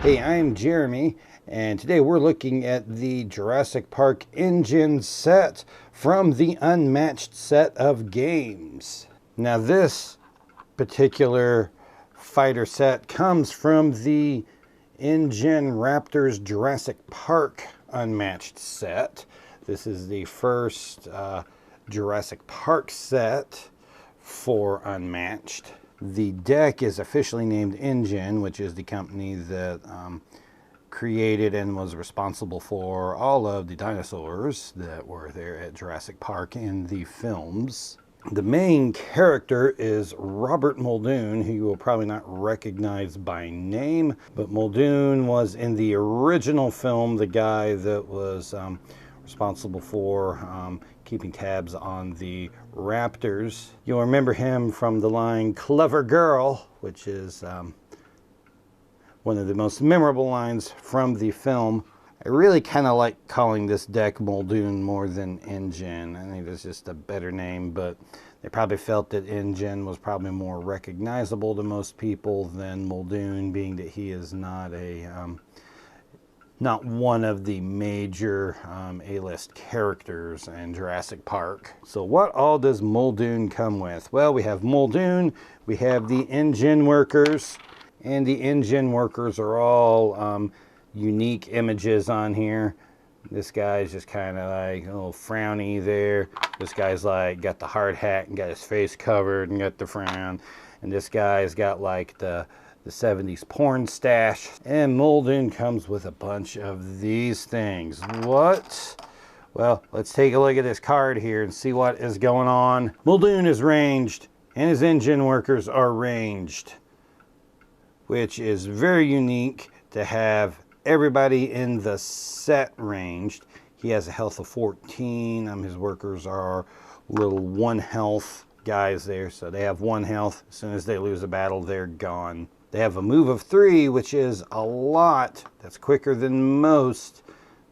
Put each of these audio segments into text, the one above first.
Hey, I'm Jeremy, and today we're looking at the Jurassic Park InGen set from the Unmatched set of games. Now this particular fighter set comes from the InGen Raptors Jurassic Park Unmatched set. This is the first Jurassic Park set for Unmatched. The deck is officially named InGen, which is the company that created and was responsible for all of the dinosaurs that were there at Jurassic Park in the films. The main character is Robert Muldoon, who you will probably not recognize by name, but Muldoon was in the original film the guy that was responsible for keeping tabs on the Raptors. You'll remember him from the line "Clever Girl," which is one of the most memorable lines from the film. I really kind of like calling this deck Muldoon more than InGen. I think it's just a better name, but they probably felt that InGen was probably more recognizable to most people than Muldoon, being that he is not a not one of the major A-list characters in Jurassic Park. So what all does Muldoon come with? Well, we have Muldoon, we have the InGen workers, and the InGen workers are all unique images on here. This guy's just kind of like a little frowny there. This guy's like got the hard hat and got his face covered and got the frown. And this guy's got like the 70s porn stash. And Muldoon comes with a bunch of these things. What? Well, let's take a look at this card here and see what is going on. Muldoon is ranged and his InGen workers are ranged, which is very unique to have everybody in the set ranged. He has a health of 14. His workers are little 1 health guys there, so they have 1 health. As soon as they lose a battle, they're gone. They have a move of 3, which is a lot. That's quicker than most.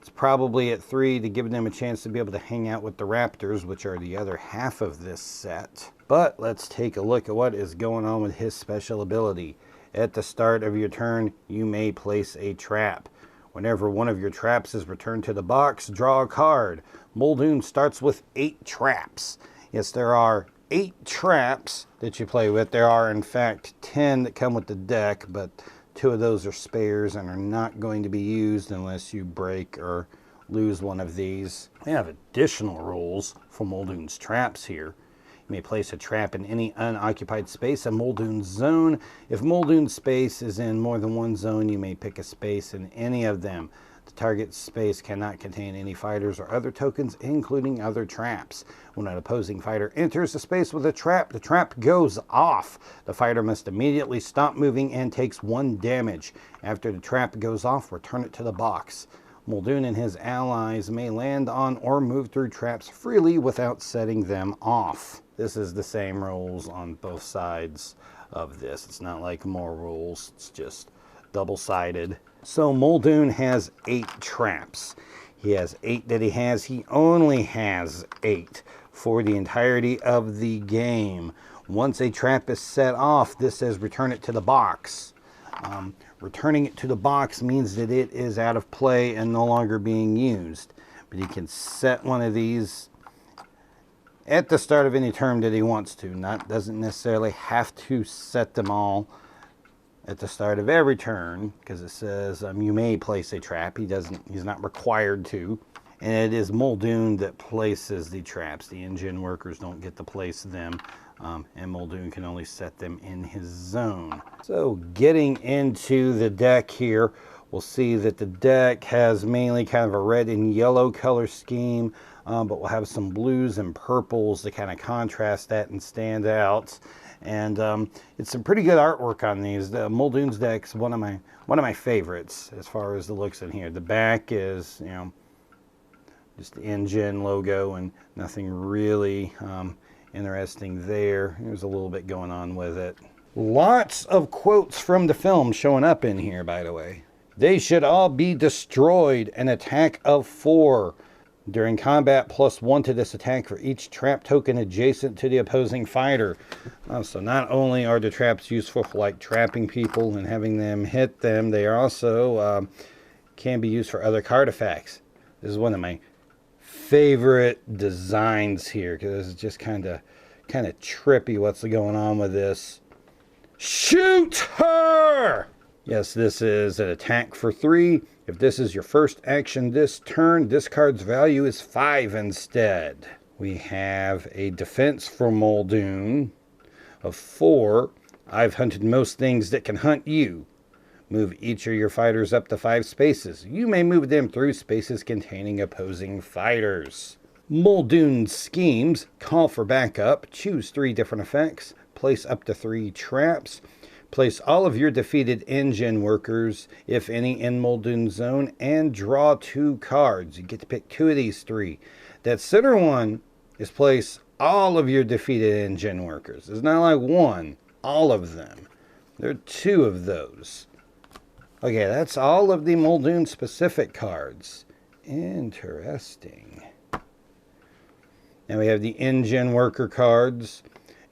It's probably at 3 to give them a chance to be able to hang out with the Raptors, which are the other half of this set. But let's take a look at what is going on with his special ability. At the start of your turn, you may place a trap. Whenever one of your traps is returned to the box, draw a card. Muldoon starts with 8 traps. Yes, there are 8 traps that you play with. There are, in fact, 10 that come with the deck, but 2 of those are spares and are not going to be used unless you break or lose one of these. We have additional rules for Muldoon's traps here. You may place a trap in any unoccupied space in Muldoon's zone. If Muldoon's space is in more than one zone, you may pick a space in any of them. The target space cannot contain any fighters or other tokens, including other traps. When an opposing fighter enters the space with a trap, the trap goes off. The fighter must immediately stop moving and takes 1 damage. After the trap goes off, return it to the box. Muldoon and his allies may land on or move through traps freely without setting them off. This is the same rules on both sides of this. It's not like more rules, it's just double-sided. So Muldoon has 8 traps. He has 8 that he has. He only has 8 for the entirety of the game. Once a trap is set off, this says return it to the box. Returning it to the box means that it is out of play and no longer being used. But he can set one of these at the start of any turn that he wants to. Doesn't necessarily have to set them all at the start of every turn, because it says you may place a trap. He's not required to. And it is Muldoon that places the traps. The InGen workers don't get to place them. And Muldoon can only set them in his zone. So getting into the deck here, we'll see that the deck has mainly kind of a red and yellow color scheme, but we'll have some blues and purples to kind of contrast that and stand out. And it's some pretty good artwork on these. The Muldoon's deck's one of my favorites as far as the looks in here. The back is, just the InGen logo and nothing really interesting there. There's a little bit going on with it. Lots of quotes from the film showing up in here, by the way. They should all be destroyed. An attack of 4. During combat, +1 to this attack for each trap token adjacent to the opposing fighter. So not only are the traps useful for like trapping people and having them hit them, they also can be used for other card effects. This is one of my favorite designs here because it's just kind of trippy what's going on with this. Shoot her! Yes, this is an attack for 3. If this is your first action this turn, this card's value is 5 instead. We have a defense for Muldoon of 4. I've hunted most things that can hunt you. Move each of your fighters up to 5 spaces. You may move them through spaces containing opposing fighters. Muldoon's schemes call for backup. Choose 3 different effects. Place up to 3 traps. Place all of your defeated InGen workers, if any, in Muldoon's zone, and draw 2 cards. You get to pick 2 of these 3. That center one is place all of your defeated InGen workers. It's not like 1, all of them. There are 2 of those. Okay, that's all of the Muldoon specific cards. Interesting. Now we have the InGen worker cards,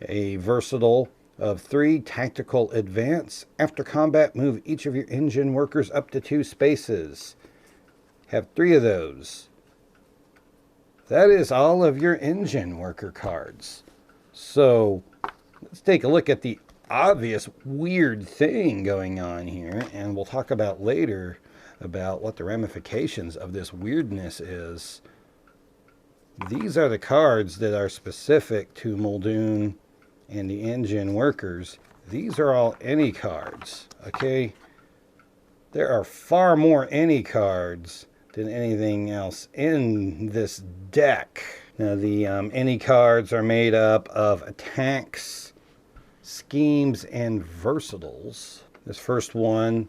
a versatile of 3 tactical advance. After combat, move each of your InGen workers up to 2 spaces. Have 3 of those. That is all of your InGen worker cards. So let's take a look at the obvious weird thing going on here, and we'll talk about later about what the ramifications of this weirdness is. These are the cards that are specific to Muldoon and the InGen workers. These are all any cards, okay? There are far more any cards than anything else in this deck. Now the any cards are made up of attacks, schemes, and versatiles. This first one,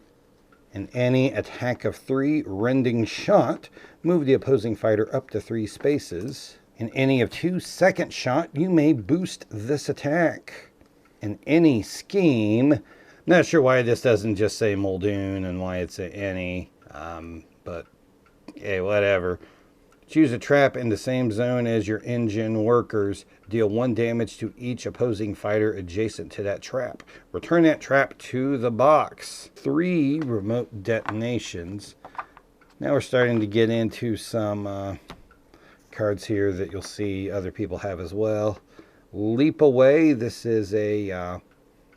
an any attack of 3 rending shot. Move the opposing fighter up to 3 spaces. In any of 2 second shot, you may boost this attack. In any scheme, not sure why this doesn't just say Muldoon and why it's an any, but hey, whatever. Choose a trap in the same zone as your InGen workers. Deal 1 damage to each opposing fighter adjacent to that trap. Return that trap to the box. 3 remote detonations. Now we're starting to get into some cards here that you'll see other people have as well. Leap Away. This is a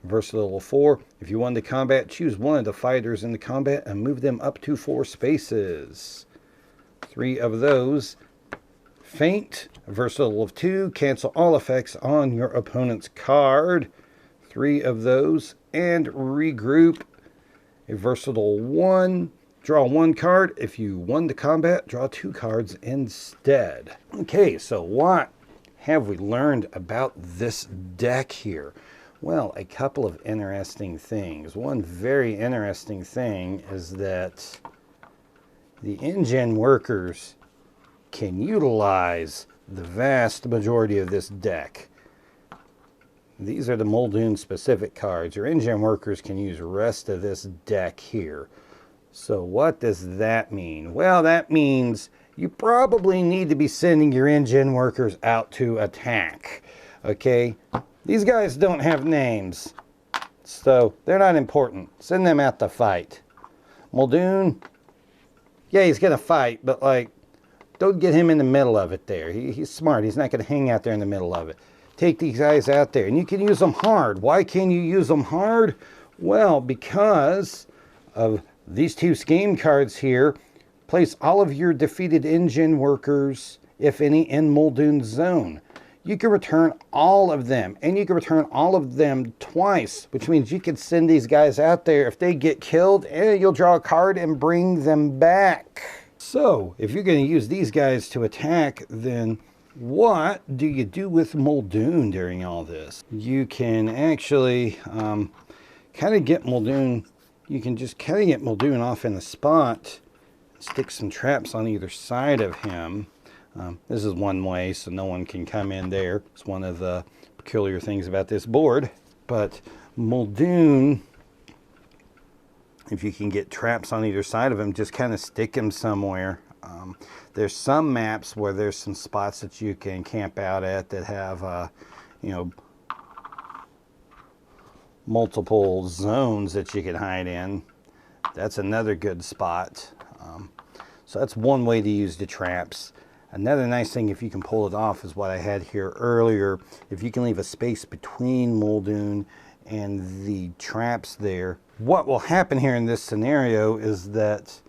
versatile 4. If you won the combat, choose 1 of the fighters in the combat and move them up to 4 spaces. 3 of those. Faint. A versatile of 2. Cancel all effects on your opponent's card. 3 of those. And Regroup. A versatile 1. Draw 1 card. If you won the combat, draw 2 cards instead. Okay, so what have we learned about this deck here? Well, a couple of interesting things. One very interesting thing is that the InGen workers can utilize the vast majority of this deck. These are the Muldoon specific cards. Your InGen workers can use the rest of this deck here. So what does that mean? Well, that means you probably need to be sending your InGen workers out to attack. Okay? These guys don't have names, so they're not important. Send them out to fight. Muldoon, yeah, he's going to fight, but like, don't get him in the middle of it there. He's smart. He's not going to hang out there in the middle of it. Take these guys out there, and you can use them hard. Why can you use them hard? Well, because of these 2 scheme cards here. Place all of your defeated InGen workers, if any, in Muldoon's zone. You can return all of them, and you can return all of them twice, which means you can send these guys out there. If they get killed, you'll draw a card and bring them back. So, if you're going to use these guys to attack, then what do you do with Muldoon during all this? You can actually kind of get Muldoon. You can just kind of get Muldoon off in the spot, stick some traps on either side of him. This is one way, so no one can come in there. It's one of the peculiar things about this board. But Muldoon, if you can get traps on either side of him, just kind of stick him somewhere. There's some maps where there's some spots that you can camp out at that have, you know, multiple zones that you can hide in. That's another good spot. So that's one way to use the traps. Another nice thing, if you can pull it off, is what I had here earlier. If you can leave a space between Muldoon and the traps there, what will happen here in this scenario is that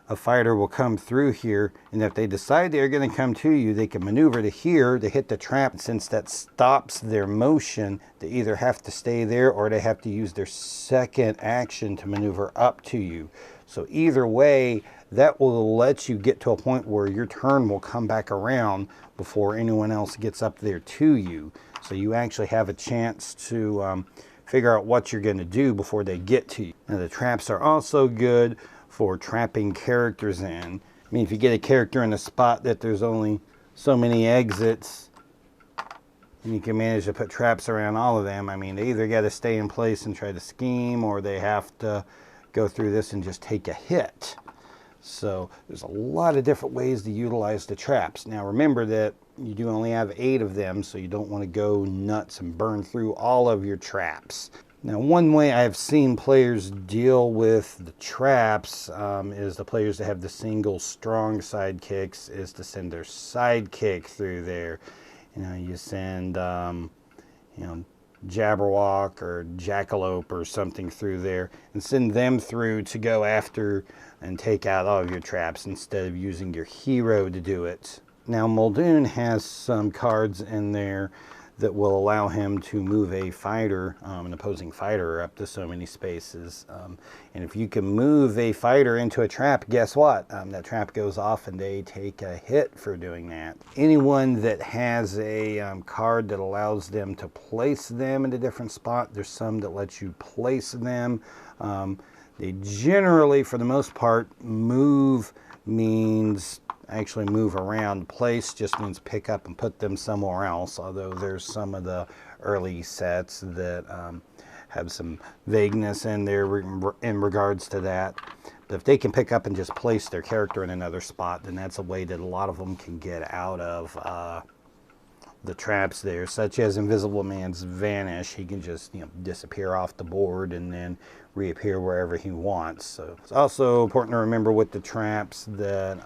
a fighter will come through here, and if they decide they're going to come to you, they can maneuver to here to hit the trap. And since that stops their motion, they either have to stay there or they have to use their second action to maneuver up to you. So either way, that will let you get to a point where your turn will come back around before anyone else gets up there to you. So you actually have a chance to figure out what you're going to do before they get to you. Now the traps are also good for trapping characters in. I mean, if you get a character in a spot that there's only so many exits, and you can manage to put traps around all of them, I mean, they either got to stay in place and try to scheme, or they have to go through this and just take a hit. So there's a lot of different ways to utilize the traps. Now remember that you do only have 8 of them, so you don't want to go nuts and burn through all of your traps. Now, one way I've seen players deal with the traps is the players that have the single strong sidekicks is to send their sidekick through there. You know, you send, you know, Jabberwock or Jackalope or something through there and send them through to go after and take out all of your traps instead of using your hero to do it. Now, Muldoon has some cards in there that will allow him to move a fighter, an opposing fighter, up to so many spaces. And if you can move a fighter into a trap, guess what? That trap goes off and they take a hit for doing that. Anyone that has a card that allows them to place them in a different spot, there's some that let you place them. They generally, for the most part, move means actually move around. Place just means pick up and put them somewhere else, although there's some of the early sets that have some vagueness in there in regards to that. But if they can pick up and just place their character in another spot, then that's a way that a lot of them can get out of the traps there, such as Invisible Man's Vanish. He can just, you know, disappear off the board and then reappear wherever he wants. So it's also important to remember with the traps that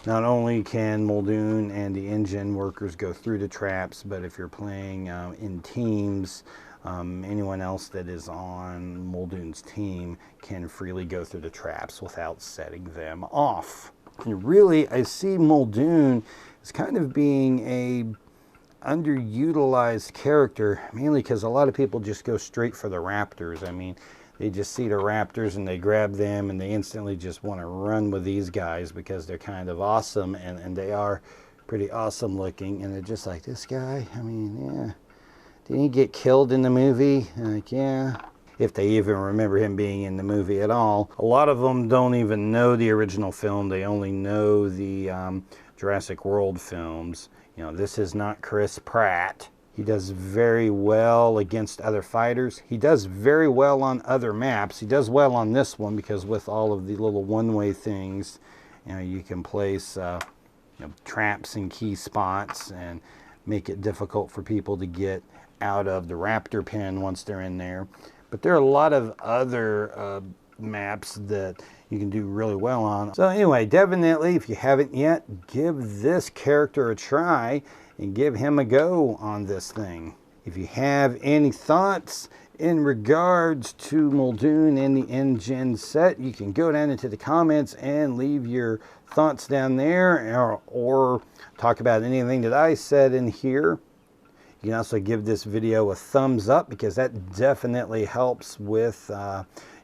not only can Muldoon and the InGen workers go through the traps, but if you're playing in teams, anyone else that is on Muldoon's team can freely go through the traps without setting them off. And really, I see Muldoon as kind of being a underutilized character, mainly because a lot of people just go straight for the Raptors. I mean, they just see the Raptors and they grab them and they instantly just want to run with these guys because they're kind of awesome, and they are pretty awesome looking, and they're just like, this guy, I mean, yeah, didn't he get killed in the movie? Like, yeah, if they even remember him being in the movie at all. A lot of them don't even know the original film. They only know the Jurassic World films. You know, this is not Chris Pratt. He does very well against other fighters. He does very well on other maps. He does well on this one because with all of the little one-way things, you know, you can place you know, traps in key spots and make it difficult for people to get out of the raptor pen once they're in there. But there are a lot of other maps that you can do really well on. So anyway, definitely, if you haven't yet, give this character a try and give him a go on this thing. If you have any thoughts in regards to Muldoon and the InGen set, you can go down into the comments and leave your thoughts down there, or talk about anything that I said in here. You can also give this video a thumbs up because that definitely helps with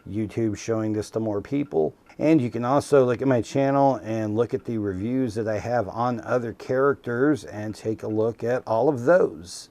YouTube showing this to more people. And you can also look at my channel and look at the reviews that I have on other characters and take a look at all of those.